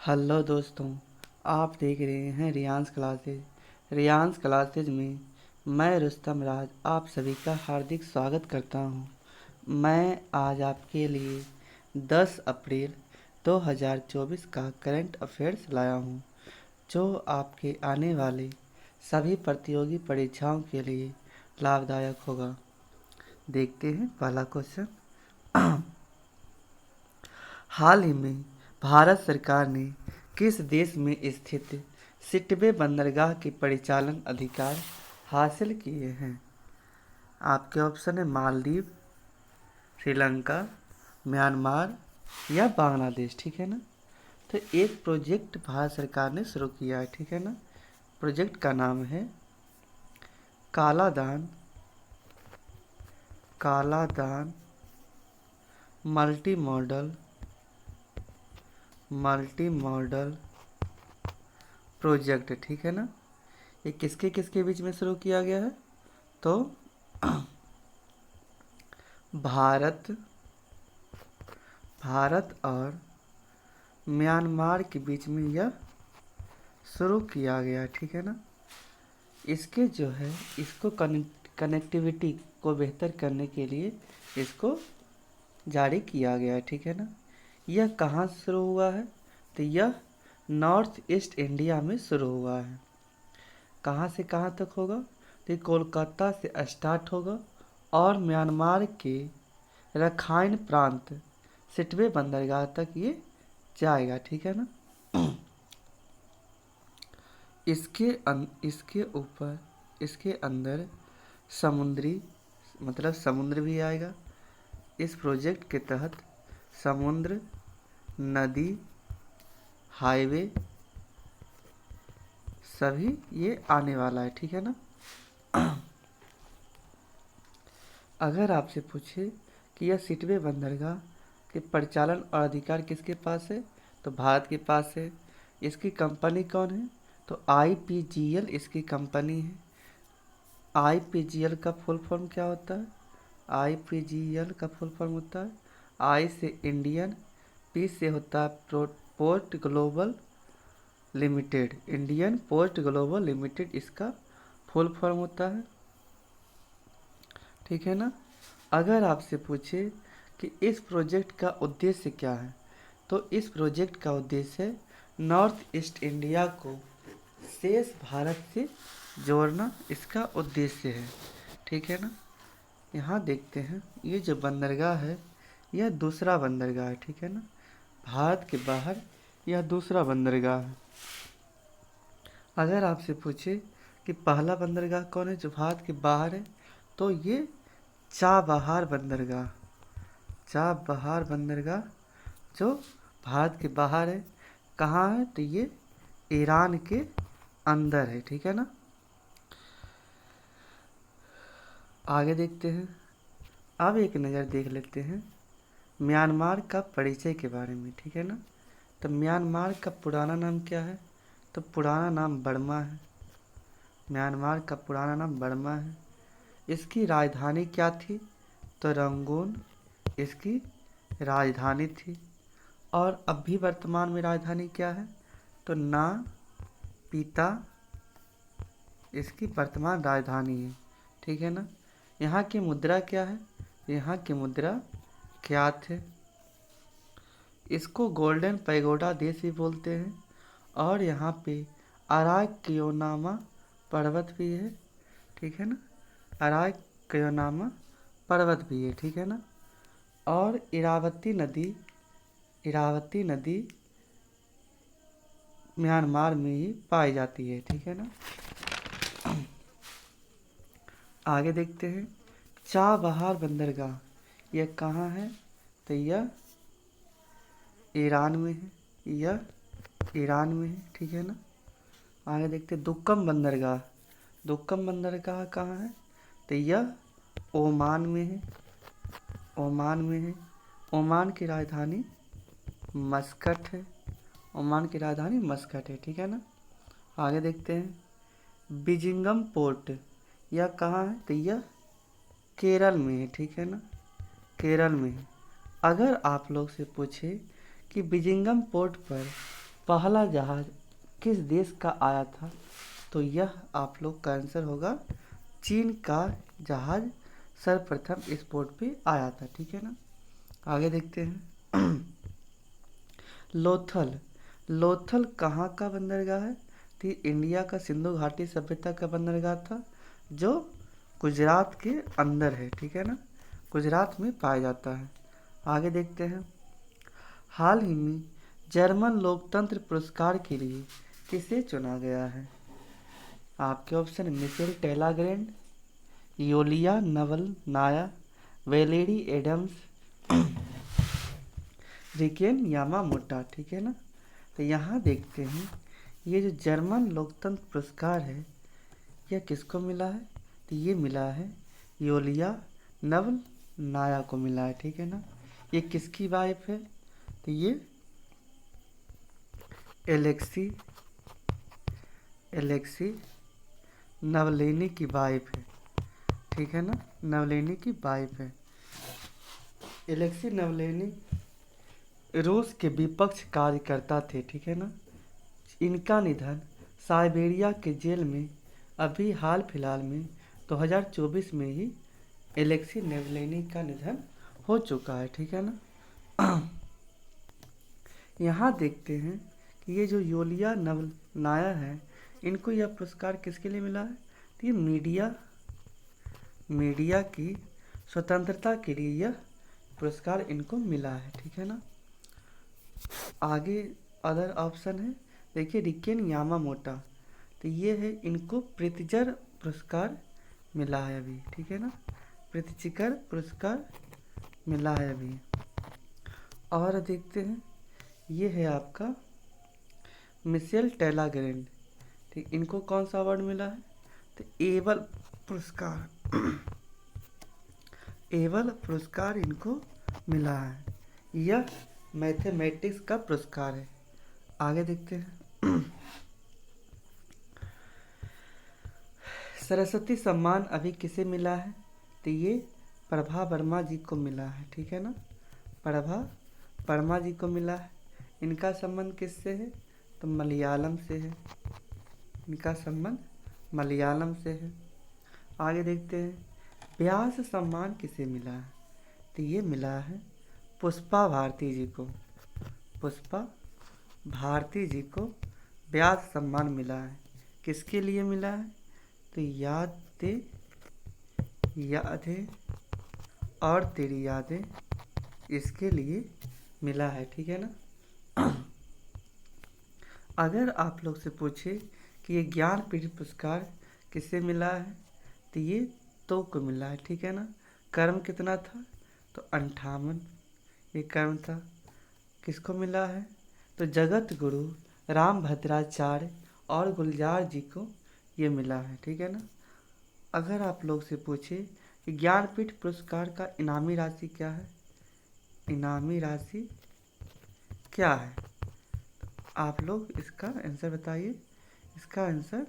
Hello दोस्तों, आप देख रहे हैं रियांस क्लासेज में मैं रुस्तम राज आप सभी का हार्दिक स्वागत करता हूं। मैं आज आपके लिए 10 अप्रैल 2024 का करंट अफेयर्स लाया हूं, जो आपके आने वाले सभी प्रतियोगी परीक्षाओं के लिए लाभदायक होगा। देखते हैं पहला क्वेश्चन। हाल ही में भारत सरकार ने किस देश में स्थित सिटवे बंदरगाह के परिचालन अधिकार हासिल किए हैं? आपके ऑप्शन है मालदीव, श्रीलंका, म्यांमार या बांग्लादेश। ठीक है ना। तो एक प्रोजेक्ट भारत सरकार ने शुरू किया है। ठीक है ना। प्रोजेक्ट का नाम है Kaladan Kaladan multi modal project. ठीक है ना। ये किसके किसके बीच में शुरू किया गया है? तो भारत और म्यांमार के बीच में यह शुरू किया गया। ठीक है ना। इसके जो है इसको कनेक्टिविटी को बेहतर करने के लिए इसको जारी किया गया है। ठीक है ना। यह कहाँ से शुरू हुआ है? तो यह नॉर्थ ईस्ट इंडिया में शुरू हुआ है। कहाँ से कहाँ तक होगा? तो ये कोलकाता से स्टार्ट होगा और म्यांमार के रखाइन प्रांत सिटवे बंदरगाह तक ये जाएगा। ठीक है ना। इसके ऊपर इसके अंदर समुद्री समुद्र भी आएगा। इस प्रोजेक्ट के तहत समुद्र, नदी, हाईवे सभी ये आने वाला है। ठीक है ना। अगर आपसे पूछे कि यह सिटवे बंदरगाह के परिचालन और अधिकार किसके पास है, तो भारत के पास है। इसकी कंपनी कौन है? तो आईपीजीएल इसकी कंपनी है। आईपीजीएल का फुल फॉर्म क्या होता है? आईपीजीएल का फुल फॉर्म होता है आई से इंडियन, पी से होता है port global limited. Indian port global limited इसका फुल फॉर्म होता है। ठीक है ना। अगर आपसे पूछे कि इस प्रोजेक्ट का उद्देश्य क्या है, तो इस प्रोजेक्ट का उद्देश्य है नॉर्थ ईस्ट इंडिया को शेष भारत से जोड़ना, इसका उद्देश्य है। ठीक है ना। यहाँ देखते हैं ये जो बंदरगाह है यह दूसरा बंदरगाह है। ठीक है ना। भारत के बाहर यह दूसरा बंदरगाह है। अगर आपसे पूछे कि पहला बंदरगाह कौन है जो भारत के बाहर है, तो ये चाबहार बंदरगाह जो भारत के बाहर है। कहाँ है? तो ये ईरान के अंदर है। ठीक है ना। आगे देखते हैं। अब एक नज़र देख लेते हैं म्यांमार का परिचय के बारे में। ठीक है ना। तो म्यांमार का पुराना नाम क्या है? तो पुराना नाम बर्मा है। म्यांमार का पुराना नाम बर्मा है। इसकी राजधानी क्या थी? तो रंगून इसकी राजधानी थी। और अब भी वर्तमान में राजधानी क्या है? तो ना पीता इसकी वर्तमान राजधानी है। ठीक है ना। यहाँ की मुद्रा क्या है? यहाँ की मुद्रा क्यात है। इसको गोल्डन पैगोडा देश भी बोलते हैं। और यहाँ पे अराक्योनामा पर्वत भी है। ठीक है ना। अराक्योनामा पर्वत भी है। ठीक है ना। और इरावती नदी म्यांमार में ही पाई जाती है। ठीक है ना। आगे देखते हैं चाबहार बंदरगाह यह कहाँ है? तो यह ईरान में है। ठीक है ना। आगे देखते हैं दुक्कम बंदरगाह कहाँ है? तो यह ओमान में है। ओमान की राजधानी मस्कट है। ठीक है ना। आगे देखते हैं बिजिंगम पोर्ट यह कहाँ है? तो यह केरल में है। ठीक है ना। केरल में है। अगर आप लोग से पूछे कि बिजिंगम पोर्ट पर पहला जहाज किस देश का आया था? तो यह आप लोग का आंसर होगा चीन का जहाज सर्वप्रथम इस पोर्ट पे आया था। ठीक है ना। आगे देखते हैं। लोथल। लोथल कहाँ का बंदरगाह है? तो ये इंडिया का सिंधु घाटी सभ्यता का बंदरगाह था, जो गुजरात के अंदर है। ठीक है ना, गुजरात में पाया जाता है। आगे देखते हैं। हाल ही में जर्मन लोकतंत्र पुरस्कार के लिए किसे चुना गया है? आपके ऑप्शन मिशेल टेलाग्रैंड, योलिया नवल नाया, वेलेरी एडम्स, रिकेन यामामोटा। ठीक है ना। तो यहाँ देखते हैं, ये जो जर्मन लोकतंत्र पुरस्कार है यह किसको मिला है? तो ये मिला है योलिया नवल नाया को मिला है। ठीक है ना। ये किसकी वाइफ है? तो ये एलेक्सी नवलेनी की वाइफ है। ठीक है ना, नवलेनी की वाइफ है। एलेक्सी नवलेनी रूस के विपक्ष कार्यकर्ता थे। ठीक है ना। इनका निधन साइबेरिया के जेल में अभी हाल फिलहाल में 2024 में ही एलेक्सी नेवलेनी का निधन हो चुका है। ठीक है ना। यहाँ देखते हैं कि ये जो योलिया नवलनाया है, इनको यह पुरस्कार किसके लिए मिला है? तो ये मीडिया की स्वतंत्रता के लिए यह पुरस्कार इनको मिला है। ठीक है ना। आगे अदर ऑप्शन है, देखिए रिकेन यामामोटा, तो ये है इनको प्रित्जर पुरस्कार मिला है अभी। ठीक है ना, प्रित्जर पुरस्कार मिला है अभी। और देखते हैं, ये है आपका मिशेल टेलाग्रैंड, ठीक, इनको कौन सा अवार्ड मिला है? तो एबल पुरस्कार एबल पुरस्कार इनको मिला है। यह मैथमेटिक्स का पुरस्कार है। आगे देखते हैं। सरस्वती सम्मान अभी किसे मिला है? तो ये प्रभा वर्मा जी को मिला है। ठीक है ना, प्रभा वर्मा जी को मिला है। इनका संबंध किससे है? तो मलयालम से है। इनका संबंध मलयालम से है। आगे देखते हैं, व्यास सम्मान किसे मिला है? तो ये मिला है पुष्पा भारती जी को। पुष्पा भारती जी को व्यास सम्मान मिला है। किसके लिए मिला है? तो यादें और तेरी यादें, इसके लिए मिला है। ठीक है ना। अगर आप लोग से पूछे कि ये ज्ञानपीठ पुरस्कार किसे मिला है, तो ये तो को मिला है। ठीक है ना। कर्म कितना था? तो 58 ये कर्म था। किसको मिला है? तो जगत गुरु राम भद्राचार्य और गुलजार जी को ये मिला है। ठीक है ना। अगर आप लोग से पूछे कि ज्ञानपीठ पुरस्कार का इनामी राशि क्या है, इनामी राशि क्या है, तो आप लोग इसका आंसर बताइए। इसका आंसर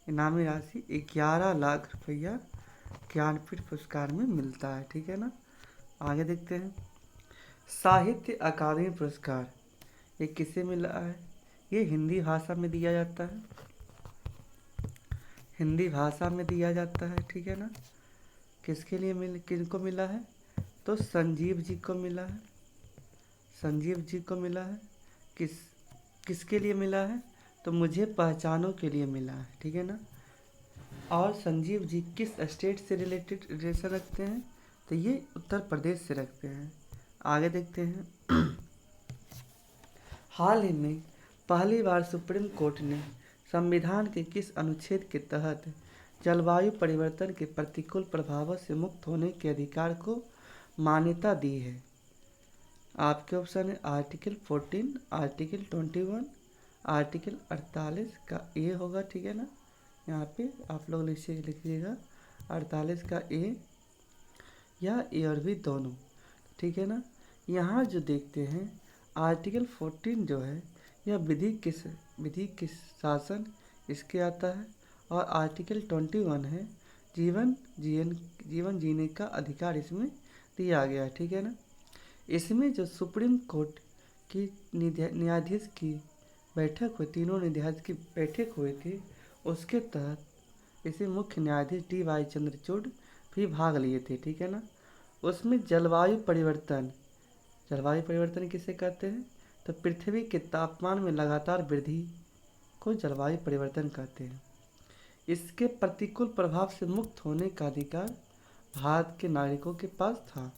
इनामी राशि 11 लाख रुपया ज्ञानपीठ पुरस्कार में मिलता है। ठीक है ना। आगे देखते हैं, साहित्य अकादमी पुरस्कार ये किसे मिला है? ये हिंदी भाषा में दिया जाता है। हिंदी भाषा में दिया जाता है। ठीक है ना। किसके लिए किनको मिला है? तो संजीव जी को मिला है। संजीव जी को मिला है। किसके लिए मिला है? तो मुझे पहचानों के लिए मिला है। ठीक है ना। और संजीव जी किस स्टेट से रिलेशन रखते हैं? तो ये उत्तर प्रदेश से रखते हैं। आगे देखते हैं, हाल ही में पहली बार सुप्रीम कोर्ट ने संविधान के किस अनुच्छेद के तहत जलवायु परिवर्तन के प्रतिकूल प्रभावों से मुक्त होने के अधिकार को मान्यता दी है? आपके ऑप्शन है आर्टिकल 14, आर्टिकल 21, आर्टिकल 48 का ए होगा। ठीक है ना। यहाँ पे आप लोग लिखिएगा 48 का ए या ए और बी दोनों। ठीक है ना। यहाँ जो देखते हैं आर्टिकल 14 जो है यह विधि किस शासन इसके आता है, और आर्टिकल 21 है जीवन जीने का अधिकार इसमें दिया गया है। ठीक है ना। इसमें जो सुप्रीम कोर्ट की न्यायाधीश की बैठक हुई, तीनों न्यायाधीश की बैठक हुई थी, उसके तहत इसे मुख्य न्यायाधीश DY चंद्रचूड़ भी भाग लिए थे, ठीक है ना। उसमें जलवायु परिवर्तन किसे कहते हैं, तो पृथ्वी के तापमान में लगातार वृद्धि को जलवायु परिवर्तन कहते हैं। इसके प्रतिकूल प्रभाव से मुक्त होने का अधिकार भारत के नागरिकों के पास था।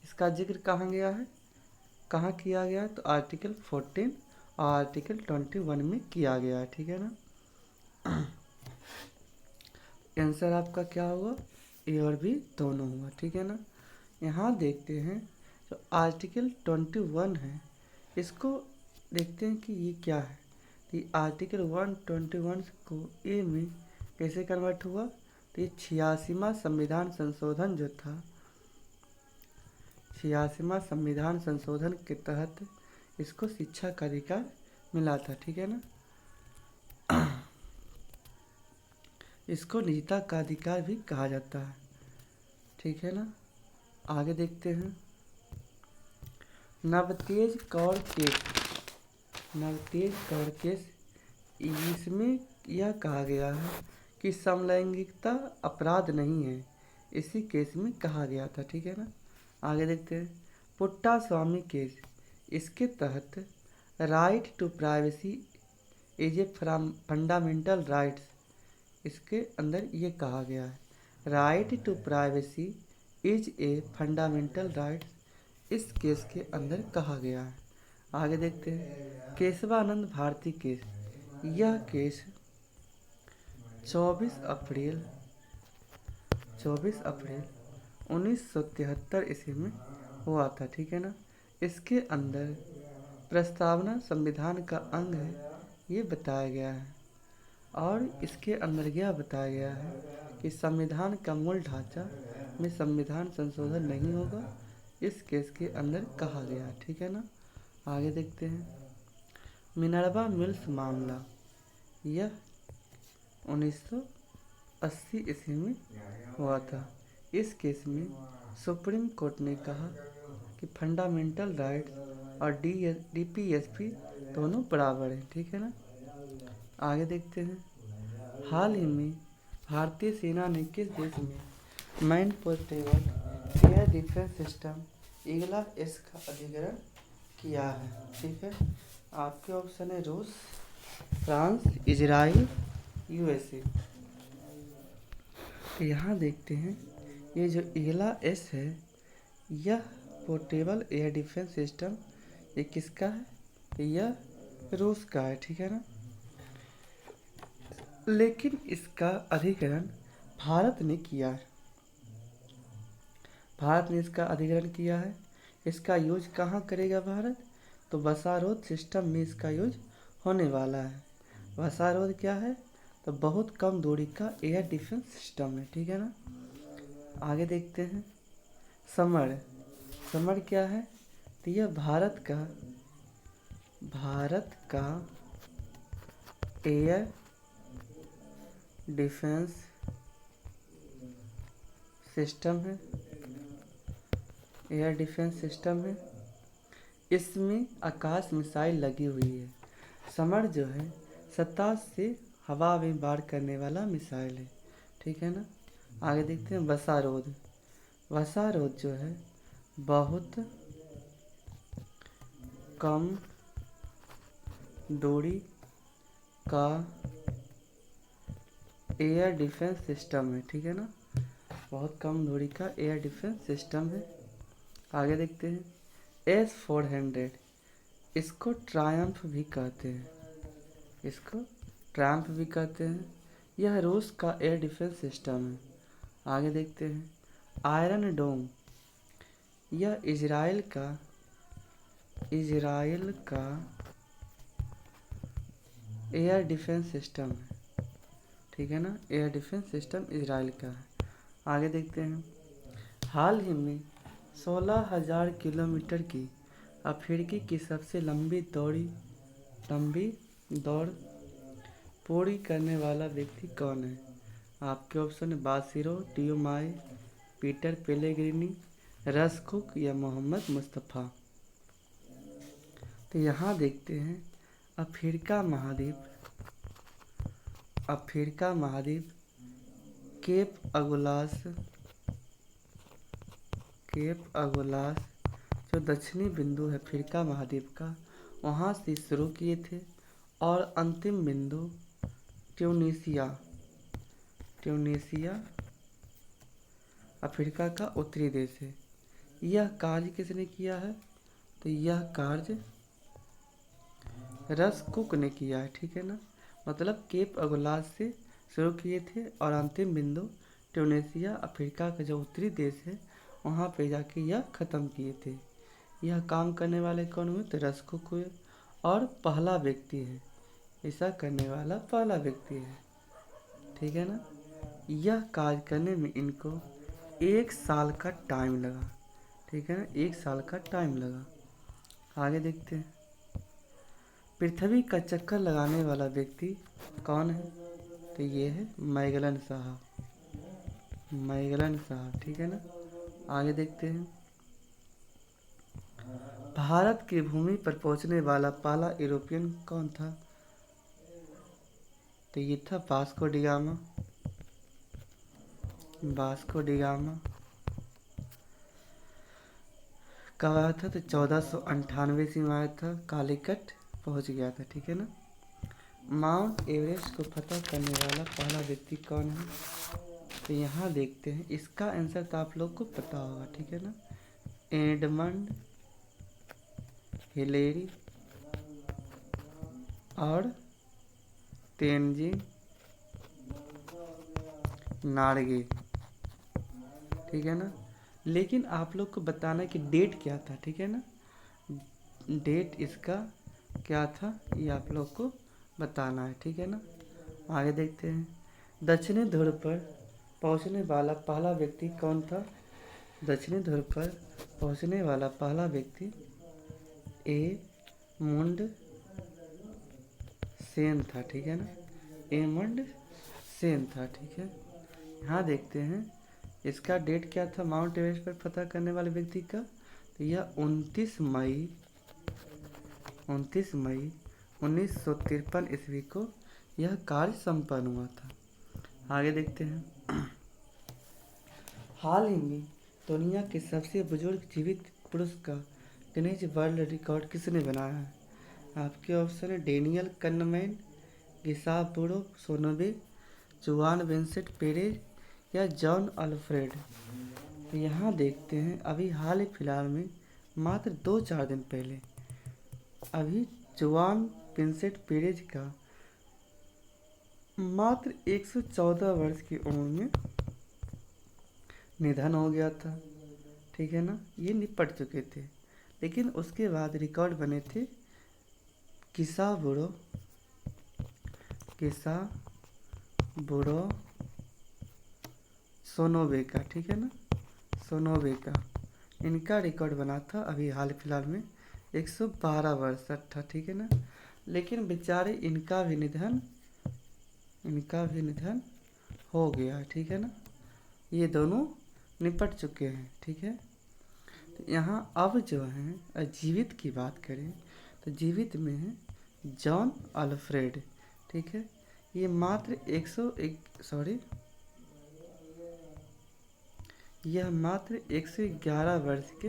इसका जिक्र कहाँ गया है, कहाँ किया गया है, तो आर्टिकल 14 और आर्टिकल 21 में किया गया है, ठीक है ना। आंसर आपका क्या होगा, ए और बी दोनों हुआ, ठीक है ना। यहाँ देखते हैं जो आर्टिकल 21 है, इसको देखते हैं कि ये क्या है। तो ये आर्टिकल 121 को ए में कैसे कन्वर्ट हुआ, तो ये 86वां संविधान संशोधन जो था, 86वां संविधान संशोधन के तहत इसको शिक्षा का अधिकार मिला था, ठीक है ना। इसको निजता का अधिकार भी कहा जाता है, ठीक है ना। आगे देखते हैं नवतेज कौर केस, इसमें यह कहा गया है कि समलैंगिकता अपराध नहीं है, इसी केस में कहा गया था, ठीक है ना। आगे देखते हैं पुट्टा स्वामी केस, इसके तहत right to privacy is a fundamental rights, इसके अंदर ये कहा गया है right to privacy is a fundamental rights, इस केस के अंदर कहा गया है। आगे देखते हैं केशवानंद भारती केस, यह केस 24 अप्रैल 1973 ईस्वी में हुआ था, ठीक है ना। इसके अंदर प्रस्तावना संविधान का अंग है, ये बताया गया है, और इसके अंदर यह बताया गया है कि संविधान का मूल ढांचा में संविधान संशोधन नहीं होगा, इस केस के अंदर कहा गया, ठीक है ना। आगे देखते हैं मिनर्वा मिल्स मामला, यह 1980 ईस्वी में हुआ था। इस केस में सुप्रीम कोर्ट ने कहा कि फंडामेंटल राइट्स और DPSP दोनों बराबर हैं, ठीक है ना। आगे देखते हैं हाल ही में भारतीय सेना ने किस देश में man portable air defence system Igla S का अधिग्रहण किया है, ठीक है। आपके ऑप्शन है रूस, फ्रांस, इजराइल, USA। तो यहाँ देखते हैं ये जो ईगला एस है, यह पोर्टेबल एयर डिफेंस सिस्टम ये किसका है, यह रूस का है, ठीक है ना। लेकिन इसका अधिग्रहण भारत ने किया है, भारत ने इसका अधिग्रहण किया है। इसका यूज कहाँ करेगा भारत, तो बसारोद सिस्टम में इसका यूज होने वाला है। बसारोद क्या है, तो बहुत कम दूरी का एयर डिफेंस सिस्टम है, ठीक है ना। आगे देखते हैं समर क्या है, तो यह भारत का एयर डिफेंस सिस्टम है, एयर डिफेंस सिस्टम है। इसमें आकाश मिसाइल लगी हुई है। समर जो है सतह से हवा में वार करने वाला मिसाइल है, ठीक है ना। आगे देखते हैं वसारोद जो है बहुत कम दूरी का एयर डिफेंस सिस्टम है, ठीक है ना, बहुत कम दूरी का एयर डिफेंस सिस्टम है। आगे देखते हैं S-400, इसको ट्रायम्फ भी कहते हैं, यह रूस का एयर डिफेंस सिस्टम है। आगे देखते हैं आयरन डोम, यह इजराइल का एयर डिफेंस सिस्टम है, ठीक है ना, एयर डिफेंस सिस्टम इजराइल का है। आगे देखते हैं हाल ही में 16,000 किलोमीटर की अफ्रीकी की सबसे लंबी दौड़ पूरी करने वाला व्यक्ति कौन है। आपके ऑप्शन है बासिरो डियोमाई, पीटर पेलेग्रिनी, रस कुक या मोहम्मद मुस्तफ़ा। तो यहाँ देखते हैं अफ्रीका महाद्वीप, अफ्रीका महाद्वीप, केप अगुलास, केप अगुलास जो दक्षिणी बिंदु है अफ्रीका महाद्वीप का, वहाँ से शुरू किए थे और अंतिम बिंदु ट्यूनीसिया, ट्यूनीसिया अफ्रीका का उत्तरी देश है। यह कार्य किसने किया है? तो यह कार्य रस कुक ने किया है, ठीक है ना। मतलब केप अगुलास से शुरू किए थे और अंतिम बिंदु ट्यूनीसिया अफ्रीका का जो उत्तरी देश है वहाँ पे जाके यह ख़त्म किए थे। यह काम करने वाले कौन हुए? तो रस कुक हुए और पहला व्यक्ति है, ऐसा करने वाला पहला व्यक्ति है, ठीक है ना। यह कार्य करने में इनको 1 साल का टाइम लगा, ठीक है ना, 1 साल का टाइम लगा। आगे देखते हैं। पृथ्वी का चक्कर लगाने वाला व्यक्ति कौन है? तो ये है मैगलन साहब, मैगलन साहब, ठीक है ना। आगे देखते हैं। भारत की भूमि पर पहुंचने वाला पहला यूरोपियन कौन था? तो ये था Vasco D gamma, Vasco D gamma. कब आया था? तो 1498 ईस्वी में आया था, कालीकट पहुंच गया था, ठीक है ना। माउंट एवरेस्ट को फतह करने वाला पहला व्यक्ति कौन है? तो यहाँ देखते हैं, इसका आंसर तो आप लोग को पता होगा, ठीक है ना। एडमंड हिलेरी और तेनजिंग नार्गे, ठीक है ना। लेकिन आप लोग को बताना कि डेट क्या था, ठीक है ना। डेट इसका क्या था ये आप लोग को बताना है, ठीक है ना। आगे देखते हैं। दक्षिणी ध्रुव पर पहुंचने वाला पहला व्यक्ति कौन था? दक्षिणी ध्रुव पर पहुंचने वाला पहला व्यक्ति एमुंड सेन था, ठीक है ना, एमुंड सेन था, ठीक है। यहाँ देखते हैं इसका डेट क्या था माउंट एवरेस्ट पर फतह करने वाले व्यक्ति का? तो यह 29 मई 1953 ईस्वी को यह कार्य संपन्न हुआ था। आगे देखते हैं। हाल ही में दुनिया के सबसे बुजुर्ग जीवित पुरुष का गिनीज वर्ल्ड रिकॉर्ड किसने बनाया है? आपके ऑप्शन है डेनियल कन्नमैन, गिसापुरो सोनोबे, जुआन विंसेंट पेरेज या जॉन अल्फ्रेड। तो यहाँ देखते हैं, अभी हाल ही फिलहाल में मात्र 2-4 दिन पहले अभी जुआन विंसेंट पेरेज का मात्र 114 वर्ष की उम्र में निधन हो गया था, ठीक है ना। ये निपट चुके थे, लेकिन उसके बाद रिकॉर्ड बने थे गिसापुरो सोनोबे का, ठीक है ना, सोनोबे का। इनका रिकॉर्ड बना था अभी हाल फिलहाल में 112 वर्ष था, ठीक है ना। लेकिन बेचारे इनका भी निधन हो गया, ठीक है ना। ये दोनों निपट चुके हैं, ठीक है। तो यहाँ अब जो है जीवित की बात करें तो जीवित में है जॉन अल्फ्रेड, ठीक है। ये मात्र 111 वर्ष के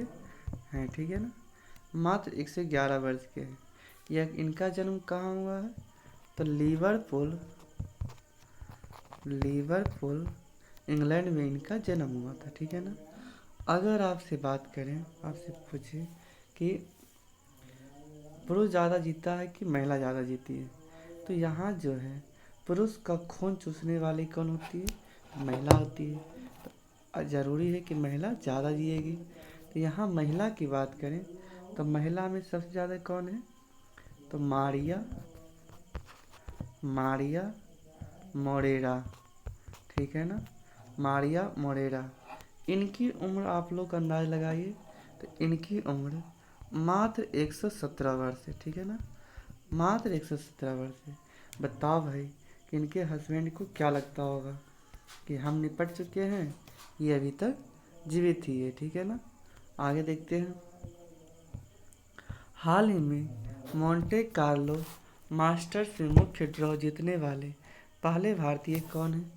हैं, ठीक है ना, मात्र 111 वर्ष के हैं। यह इनका जन्म कहाँ हुआ है? तो लिवरपूल इंग्लैंड में इनका जन्म हुआ था, ठीक है ना। अगर आपसे बात करें, आपसे पूछे कि पुरुष ज़्यादा जीता है कि महिला ज़्यादा जीती है, तो यहाँ जो है पुरुष का खून चूसने वाली कौन होती है? तो महिला होती है। तो ज़रूरी है कि महिला ज़्यादा जिएगी। तो यहाँ महिला की बात करें तो महिला में सबसे ज़्यादा कौन है? तो मारिया मोरेरा, ठीक है ना, मारिया मोरेरा। इनकी उम्र आप लोग अंदाज लगाइए, तो इनकी उम्र मात्र 117 वर्ष है, ठीक है ना, मात्र 117 वर्ष है। बताओ भाई कि इनके हस्बैंड को क्या लगता होगा कि हम निपट चुके हैं, ये अभी तक जीवित ही है, ठीक है ना। आगे देखते हैं। हाल ही में मोंटे कार्लो मास्टर्स में मुख्य ड्रॉ जीतने वाले पहले भारतीय कौन हैं?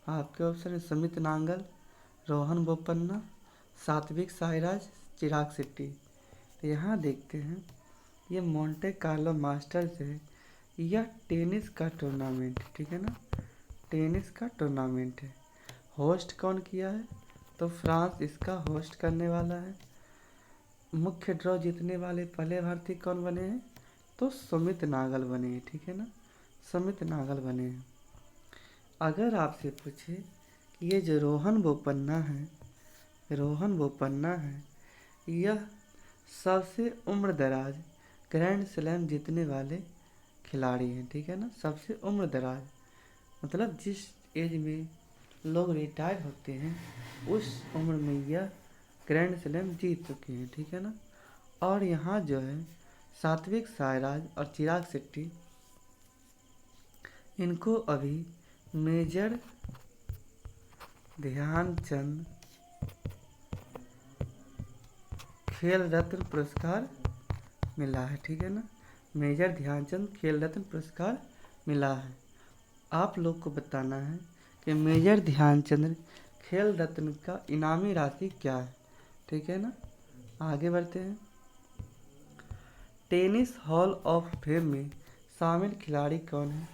आपके ऑप्शन है सुमित नागल, रोहन बोपन्ना, सात्विक साईराज, चिराग शेट्टी। तो यहाँ देखते हैं, ये मोंटे कार्लो मास्टर्स है, यह टेनिस का टूर्नामेंट है, ठीक है ना, टेनिस का टूर्नामेंट है। होस्ट कौन किया है? तो फ्रांस इसका होस्ट करने वाला है। मुख्य ड्रॉ जीतने वाले पहले भारतीय कौन बने हैं? तो सुमित नागल बने हैं, ठीक है ना, सुमित नागल बने हैं। अगर आपसे पूछे कि ये जो रोहन बोपन्ना है, रोहन बोपन्ना है, यह सबसे उम्र दराज ग्रैंड स्लैम जीतने वाले खिलाड़ी हैं, ठीक है ना, सबसे उम्र दराज, मतलब जिस एज में लोग रिटायर होते हैं उस उम्र में यह ग्रैंड स्लैम जीत चुके हैं, ठीक है ना। और यहाँ जो है सात्विक साईराज और चिराग शेट्टी, इनको अभी मेजर ध्यानचंद खेल रत्न पुरस्कार मिला है, ठीक है ना, मेजर ध्यानचंद खेल रत्न पुरस्कार मिला है। आप लोग को बताना है कि मेजर ध्यानचंद खेल रत्न का इनामी राशि क्या है, ठीक है ना। आगे बढ़ते हैं। टेनिस हॉल ऑफ फेम में शामिल खिलाड़ी कौन है?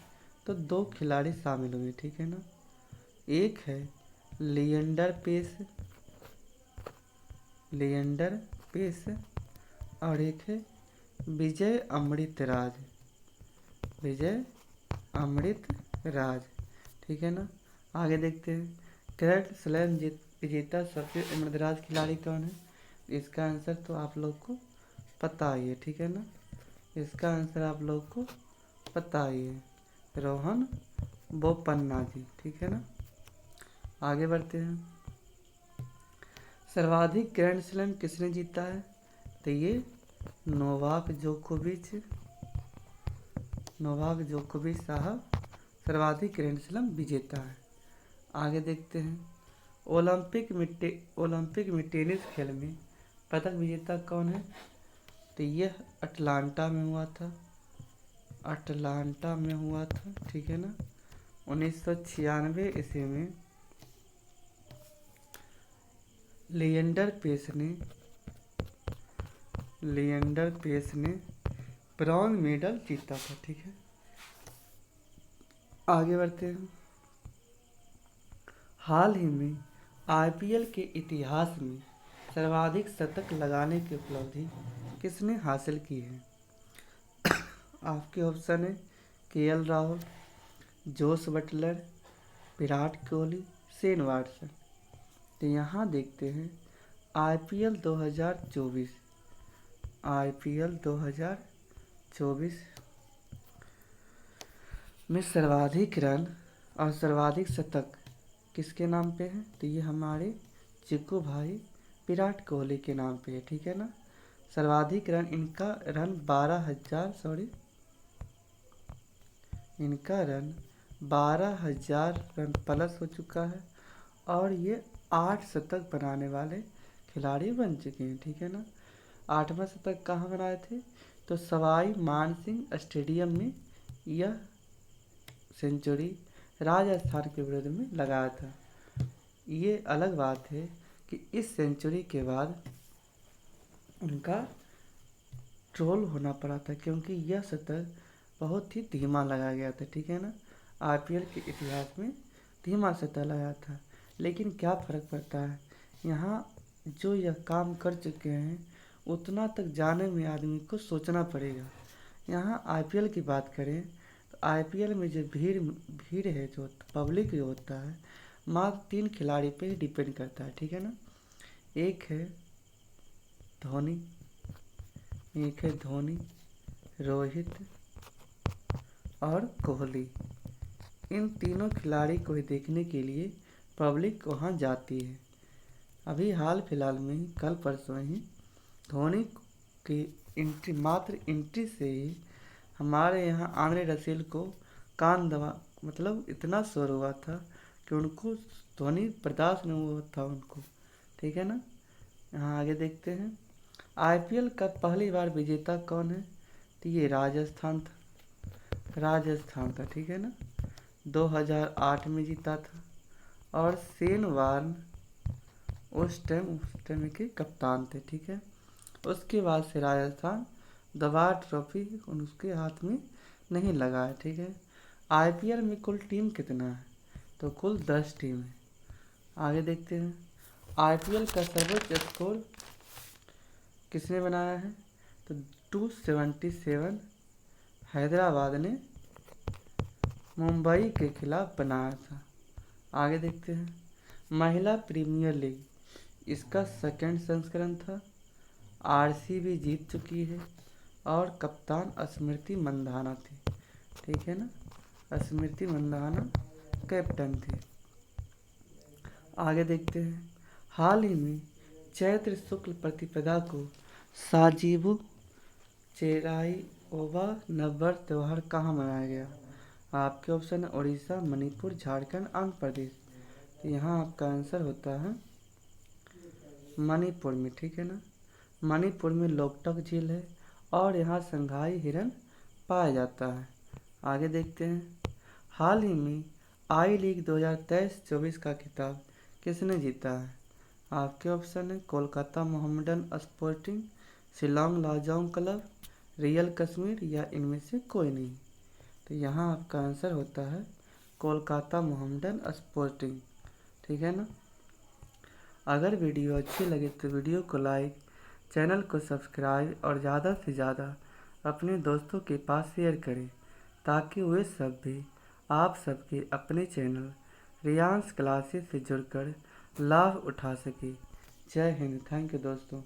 तो 2 खिलाड़ी शामिल हुए, ठीक है ना, एक है लिएंडर पेस, लिएंडर पेस, और एक है विजय अमृतराज, विजय अमृतराज, ठीक है ना। आगे देखते हैं, ग्रैंड स्लैम विजेता सबसे उम्रदराज खिलाड़ी कौन है? इसका आंसर तो आप लोग को पता ही है, ठीक है ना, इसका आंसर आप लोग को पता ही है, रोहन बोपन्ना जी, ठीक है ना। आगे बढ़ते हैं। सर्वाधिक ग्रैंड स्लैम किसने जीता है? तो ये नोवाक जोकोविच साहब सर्वाधिक ग्रैंड स्लैम विजेता है। आगे देखते हैं, ओलंपिक में टेनिस खेल में पदक विजेता कौन है? तो यह अटलांटा में हुआ था, अटलांटा में हुआ था, ठीक है ना, 1996 ईस्वी में लिएंडर पेस ने ब्रॉन्ज मेडल जीता था, ठीक है। आगे बढ़ते हैं। हाल ही में आईपीएल के इतिहास में सर्वाधिक शतक लगाने की उपलब्धि किसने हासिल की है? आपके ऑप्शन है KL Rahul, Jos Buttler, Virat Kohli, Shane Watson. तो यहाँ देखते हैं, आईपीएल 2024 में सर्वाधिक रन और सर्वाधिक शतक किसके नाम पे है? तो ये हमारे चिक्कू भाई विराट कोहली के नाम पे है, ठीक है ना। सर्वाधिक रन इनका रन 12,000 रन प्लस हो चुका है, और ये 8 शतक बनाने वाले खिलाड़ी बन चुके हैं, ठीक है ना। 8वां शतक कहाँ बनाए थे? तो सवाई मानसिंह स्टेडियम में यह सेंचुरी राजस्थान के विरुद्ध में लगाया था। ये अलग बात है कि इस सेंचुरी के बाद उनका ट्रोल होना पड़ा था, क्योंकि यह शतक बहुत ही धीमा लगाया गया था, ठीक है ना, आईपीएल के इतिहास में धीमा शतक लगाया था। लेकिन क्या फ़र्क पड़ता है, यहाँ जो यह काम कर चुके हैं उतना तक जाने में आदमी को सोचना पड़ेगा। यहाँ आईपीएल की बात करें तो आईपीएल में जो भीड़ है, जो पब्लिक जो होता है, मात्र 3 खिलाड़ी पे ही डिपेंड करता है, ठीक है ना। एक है धोनी, रोहित और कोहली। इन तीनों खिलाड़ी को ही देखने के लिए पब्लिक वहाँ जाती है। अभी हाल फिलहाल में ही कल परसों ही धोनी की मात्र एंट्री से ही हमारे यहाँ आंद्रे रसेल को कान दबा, मतलब इतना शोर हुआ था कि उनको धोनी बर्दाश्त नहीं हुआ था उनको, ठीक है ना। यहाँ आगे देखते हैं, आईपीएल का पहली बार विजेता कौन है? तो ये राजस्थान था। राजस्थान था, ठीक है ना। 2008 में जीता था। और शेन वार्न उस टाइम के कप्तान थे, ठीक है। उसके बाद से राजस्थान दोबारा ट्रॉफी उसके हाथ में नहीं लगा है, ठीक है। आईपीएल में कुल टीम कितना है, तो कुल 10 टीम है। आगे देखते हैं आईपीएल का सर्वोच्च स्कोर किसने बनाया है, तो 277 हैदराबाद ने मुंबई के खिलाफ बनाया था। आगे देखते हैं महिला प्रीमियर लीग, इसका सेकंड संस्करण था। आरसीबी जीत चुकी है और कप्तान स्मृति मंधाना थी, ठीक है ना। स्मृति मंधाना कैप्टन थी। आगे देखते हैं हाल ही में चैत्र शुक्ल प्रतिपदा को साजीबू चेराई ओबा नववर्ष त्यौहार कहाँ मनाया गया। आपके ऑप्शन है उड़ीसा, मणिपुर, झारखंड, आंध्र प्रदेश। तो यहाँ आपका आंसर होता है मणिपुर में, ठीक है ना। मणिपुर में लोकटक झील है और यहाँ संघाई हिरन पाया जाता है। आगे देखते हैं हाल ही में आई लीग 2023-24 का खिताब किसने जीता है। आपके ऑप्शन है Kolkata Mohammedan sporting, Shillong Lajong club, real Kashmir या इनमें से कोई नहीं। तो यहाँ आपका आंसर होता है कोलकाता मोहम्मडन स्पोर्टिंग, ठीक है ना। अगर वीडियो अच्छी लगे तो वीडियो को लाइक, चैनल को सब्सक्राइब और ज़्यादा से ज़्यादा अपने दोस्तों के पास शेयर करें ताकि वे सब भी आप सबके अपने चैनल रियांस क्लासेस से जुड़कर लाभ उठा सके। जय हिंद। थैंक यू दोस्तों।